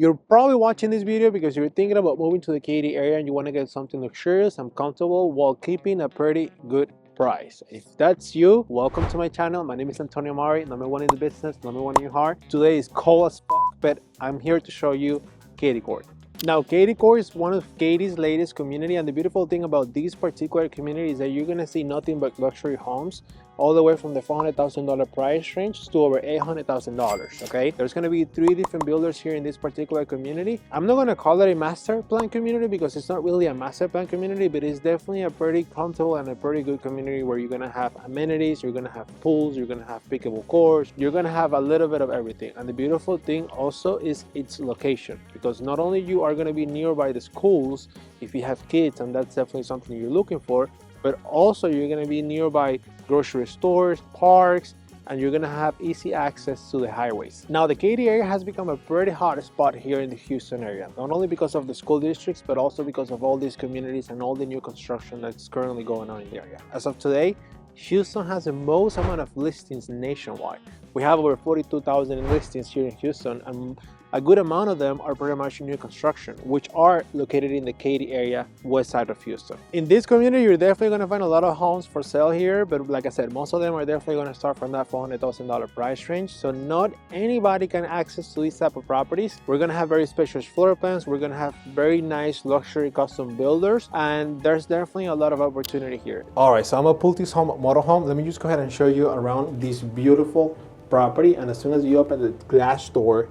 You're probably watching this video because you're thinking about moving to the Katy area and you want to get something luxurious and comfortable while keeping a pretty good price. If that's you, welcome to my channel. My name is Antonio Mari, number one in the business, number one in your heart. Today is cold as fuck, but I'm here to show you Katy Court. Now, Katy Court is one of Katy's latest community, and the beautiful thing about this particular community is that you're gonna see nothing but luxury homes, all the way from the $400,000 price range to over $800,000, okay? There's gonna be 3 different builders here in this particular community. I'm not gonna call it a master plan community because it's not really a master plan community, but it's definitely a pretty comfortable and a pretty good community where you're gonna have amenities, you're gonna have pools, you're gonna have pickable courts, you're gonna have a little bit of everything. And the beautiful thing also is its location, because not only you are gonna be nearby the schools if you have kids, and that's definitely something you're looking for, but also you're gonna be nearby grocery stores, parks, and you're gonna have easy access to the highways. Now, the Katy area has become a pretty hot spot here in the Houston area, not only because of the school districts, but also because of all these communities and all the new construction that's currently going on in the area. As of today, Houston has the most amount of listings nationwide. We have over 42,000 listings here in Houston, and a good amount of them are pretty much new construction, which are located in the Katy area, west side of Houston. In this community, you're definitely going to find a lot of homes for sale here, but like I said, most of them are definitely going to start from that $400,000 price range. So not anybody can access to these type of properties. We're going to have very spacious floor plans. We're going to have very nice luxury custom builders, and there's definitely a lot of opportunity here. All right, so I'm gonna pull this model home. Let me just go ahead and show you around this beautiful property. And as soon as you open the glass door,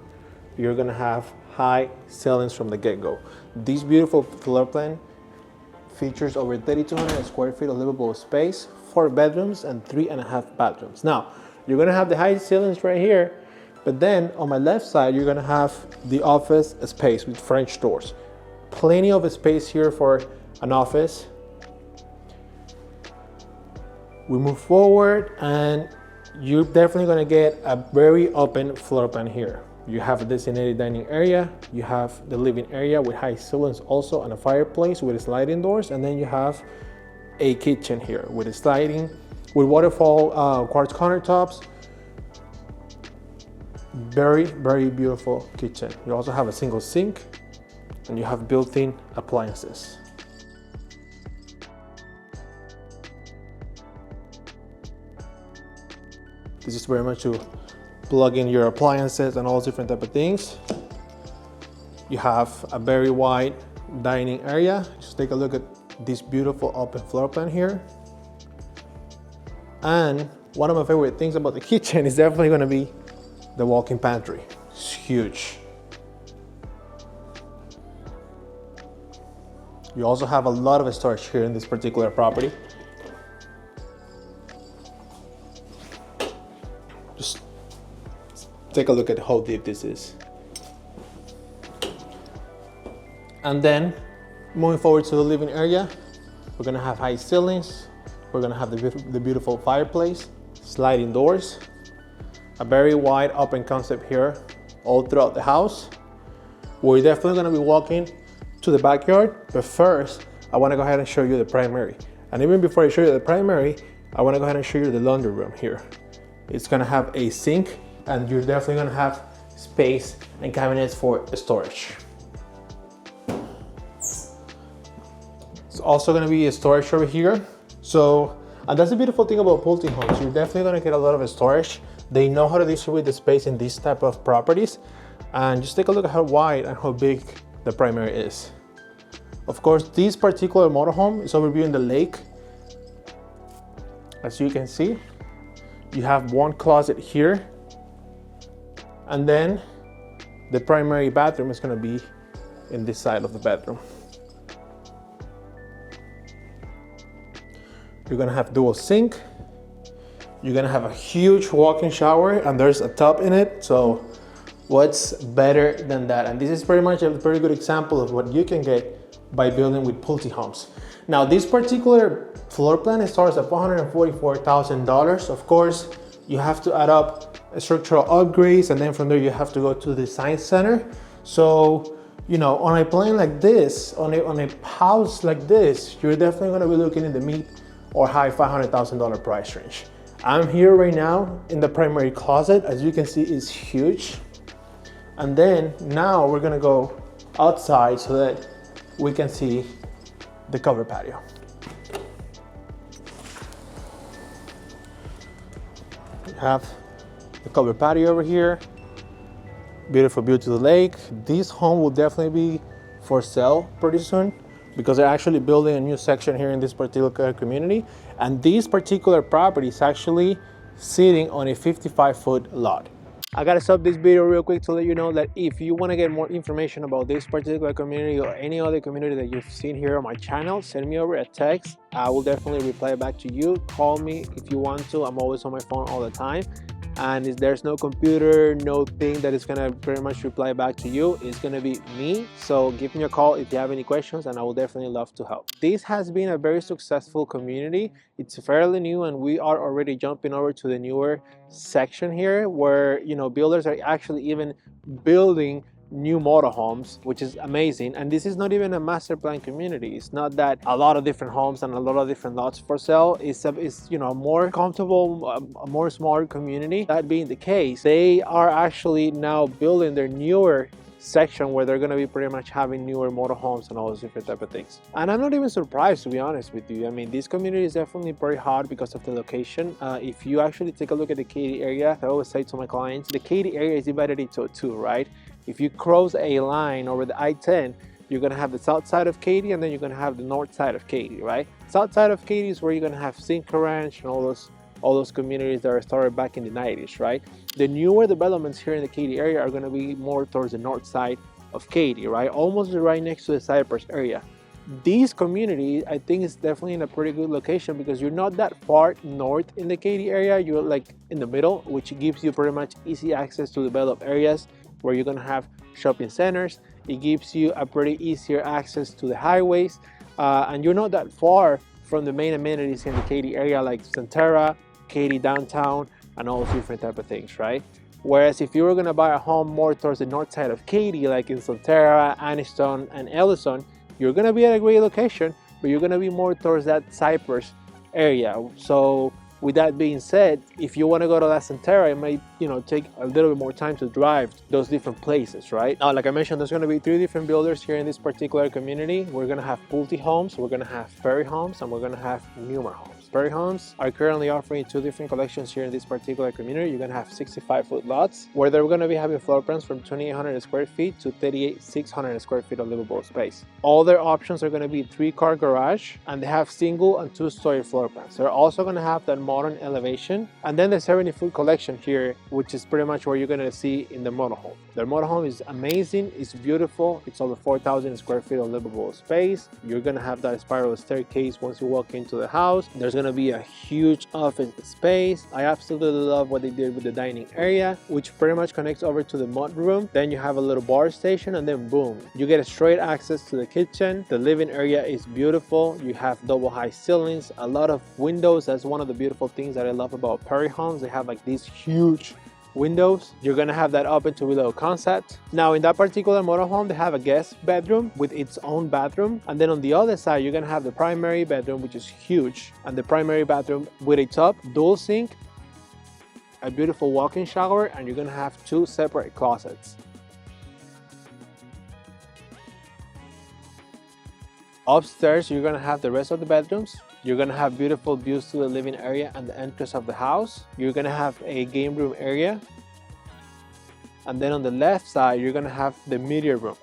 you're gonna have high ceilings from the get-go. This beautiful floor plan features over 3,200 square feet of livable space, 4 bedrooms and 3.5 bathrooms. Now, you're gonna have the high ceilings right here, but then on my left side, you're gonna have the office space with French doors. Plenty of space here for an office. We move forward and you're definitely gonna get a very open floor plan here. You have a designated dining area, you have the living area with high ceilings also, and a fireplace with sliding doors, and then you have a kitchen here with a sliding, with waterfall quartz countertops. Very, very beautiful kitchen. You also have a single sink, and you have built-in appliances. This is very much to plug in your appliances and all different type of things. You have a very wide dining area. Just take a look at this beautiful open floor plan here. And one of my favorite things about the kitchen is definitely gonna be the walk-in pantry. It's huge. You also have a lot of storage here in this particular property. Just take a look at how deep this is. And then moving forward to the living area, we're gonna have high ceilings. We're gonna have the beautiful fireplace, sliding doors, a very wide open concept here all throughout the house. We're definitely gonna be walking to the backyard, but first, I wanna go ahead and show you the primary. And even before I show you the primary, I wanna go ahead and show you the laundry room here. It's gonna have a sink, and you're definitely gonna have space and cabinets for storage. It's also gonna be a storage over here. So, and that's the beautiful thing about Pulte homes. You're definitely gonna get a lot of storage. They know how to distribute the space in these type of properties. And just take a look at how wide and how big the primary is. Of course, this particular motorhome is overviewing the lake. As you can see, you have one closet here. And then the primary bathroom is gonna be in this side of the bedroom. You're gonna have dual sink. You're gonna have a huge walk-in shower, and there's a tub in it. So what's better than that? And this is pretty much a very good example of what you can get by building with Pulte homes. Now, this particular floor plan starts at $444,000. Of course, you have to add up structural upgrades, and then from there you have to go to the design center. So, you know, on a plan like this, on a house like this, you're definitely gonna be looking in the mid or high $500,000 price range. I'm here right now in the primary closet. As you can see, it's huge. And then now we're gonna go outside so that we can see the covered patio. We have the covered patio over here. Beautiful view to the lake. This home will definitely be for sale pretty soon because they're actually building a new section here in this particular community. And this particular property is actually sitting on a 55-foot lot. I gotta stop this video real quick to let you know that if you want to get more information about this particular community or any other community that you've seen here on my channel, send me over a text. I will definitely reply back to you. Call me if you want to. I'm always on my phone all the time. And there's no computer, no thing that is gonna pretty much reply back to you. It's gonna be me. So give me a call if you have any questions and I will definitely love to help. This has been a very successful community. It's fairly new and we are already jumping over to the newer section here where, you know, builders are actually even building new motorhomes, which is amazing. And this is not even a master plan community. It's not that a lot of different homes and a lot of different lots for sale. It's you know, a more comfortable, a more smaller community. That being the case, they are actually now building their newer section where they're going to be pretty much having newer motorhomes and all those different type of things. And I'm not even surprised, to be honest with you. I mean, this community is definitely very hot because of the location. If you actually take a look at the Katy area, I always say to my clients, the Katy area is divided into two, right? If you cross a line over the I-10, you're gonna have the south side of Katy and then you're gonna have the north side of Katy, right? South side of Katy is where you're gonna have Cinco Ranch and all those communities that are started back in the 90s, right? The newer developments here in the Katy area are gonna be more towards the north side of Katy, right? Almost right next to the Cypress area. These communities, I think, is definitely in a pretty good location because you're not that far north in the Katy area. You're like in the middle, which gives you pretty much easy access to develop areas where you're gonna have shopping centers. It gives you a pretty easier access to the highways, and you're not that far from the main amenities in the Katy area like Centera, Katy downtown, and all those different type of things, right? Whereas if you were gonna buy a home more towards the north side of Katy, like in Centera, Aniston, and Ellison, you're gonna be at a great location, but you're gonna be more towards that Cypress area. So with that being said, if you want to go to La Centera, it might, you know, take a little bit more time to drive those different places, right? Now, like I mentioned, there's going to be 3 different builders here in this particular community. We're going to have Pulte homes, we're going to have Ferry homes, and we're going to have Newmar homes. Ferry homes are currently offering 2 different collections here in this particular community. You're going to have 65-foot lots where they're going to be having floor plans from 2,800 square feet to 38,600 square feet of livable space. All their options are going to be 3-car garage, and they have single and 2-story floor plans. They're also going to have that modern elevation, and then the 70-foot collection here, which is pretty much what you're going to see in the motorhome. Their motorhome is amazing, it's beautiful, it's over 4,000 square feet of livable space. You're going to have that spiral staircase once you walk into the house. There's going to be a huge office space. I absolutely love what they did with the dining area, which pretty much connects over to the mud room. Then you have a little bar station, and then boom, you get a straight access to the kitchen. The living area is beautiful. You have double high ceilings, a lot of windows. That's one of the beautiful things that I love about Perry homes. They have like these huge windows. You're gonna have that open to below concept. Now in that particular motorhome, they have a guest bedroom with its own bathroom, and then on the other side you're gonna have the primary bedroom, which is huge, and the primary bathroom with a tub, dual sink, a beautiful walk-in shower, and you're gonna have 2 separate closets. Upstairs, you're gonna have the rest of the bedrooms. You're gonna have beautiful views to the living area and the entrance of the house. You're gonna have a game room area. And then on the left side, you're gonna have the media room.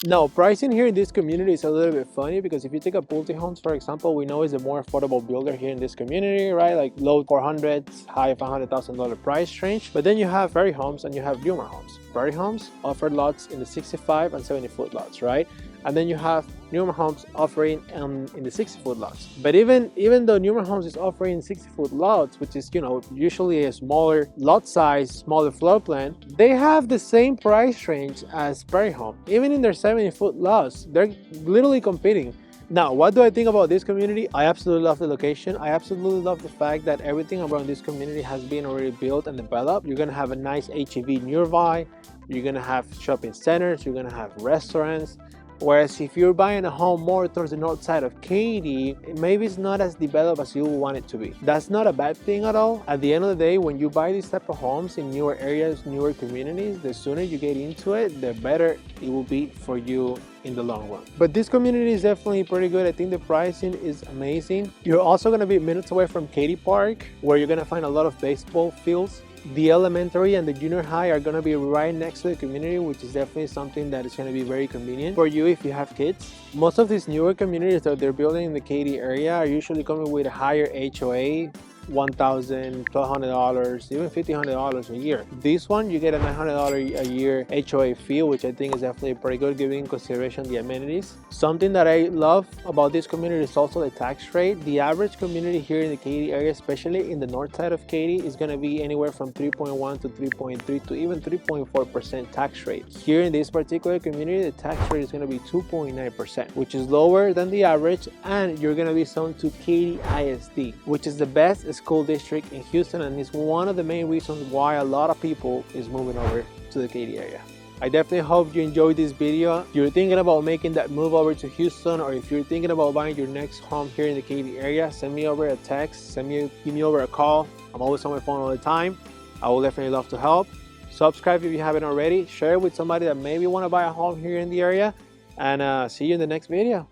Now, pricing here in this community is a little bit funny because if you take a Pulte Homes, for example, we know is a more affordable builder here in this community, right? Like low 400s, high $500,000 price range. But then you have Ferry Homes and you have Newmar Homes. Ferry Homes offer lots in the 65 and 70-foot lots, right? And then you have Newmar Homes offering in the 60-foot lots. But even though Newmar Homes is offering 60-foot lots, which is, you know, usually a smaller lot size, smaller floor plan, they have the same price range as Ferry Home. Even in their 70-foot lots, they're literally competing. Now, what do I think about this community? I absolutely love the location. I absolutely love the fact that everything around this community has been already built and developed. You're gonna have a nice HEB nearby. You're gonna have shopping centers. You're gonna have restaurants. Whereas if you're buying a home more towards the north side of Katy, maybe it's not as developed as you want it to be. That's not a bad thing at all. At the end of the day, when you buy these type of homes in newer areas, newer communities, the sooner you get into it, the better it will be for you in the long run. But this community is definitely pretty good. I think the pricing is amazing. You're also going to be minutes away from Katy Park, where you're going to find a lot of baseball fields. The elementary and the junior high are going to be right next to the community, which is definitely something that is going to be very convenient for you if you have kids. Most of these newer communities that they're building in the Katy area are usually coming with a higher HOA, $1,000, $1,200, even $1,500 a year. This one, you get a $900 a year HOA fee, which I think is definitely pretty good, giving in consideration the amenities. Something that I love about this community is also the tax rate. The average community here in the Katy area, especially in the north side of Katy, is going to be anywhere from 3.1 to 3.3 to even 3.4% tax rate. Here in this particular community, the tax rate is going to be 2.9%, which is lower than the average, and you're going to be zoned to Katy ISD, which is the best school district in Houston, and it's one of the main reasons why a lot of people is moving over to the Katy area. I definitely hope you enjoyed this video. If you're thinking about making that move over to Houston, or if you're thinking about buying your next home here in the Katy area, send me over a text, give me over a call. I'm always on my phone all the time. I will definitely love to help. Subscribe if you haven't already. Share it with somebody that maybe want to buy a home here in the area, and see you in the next video.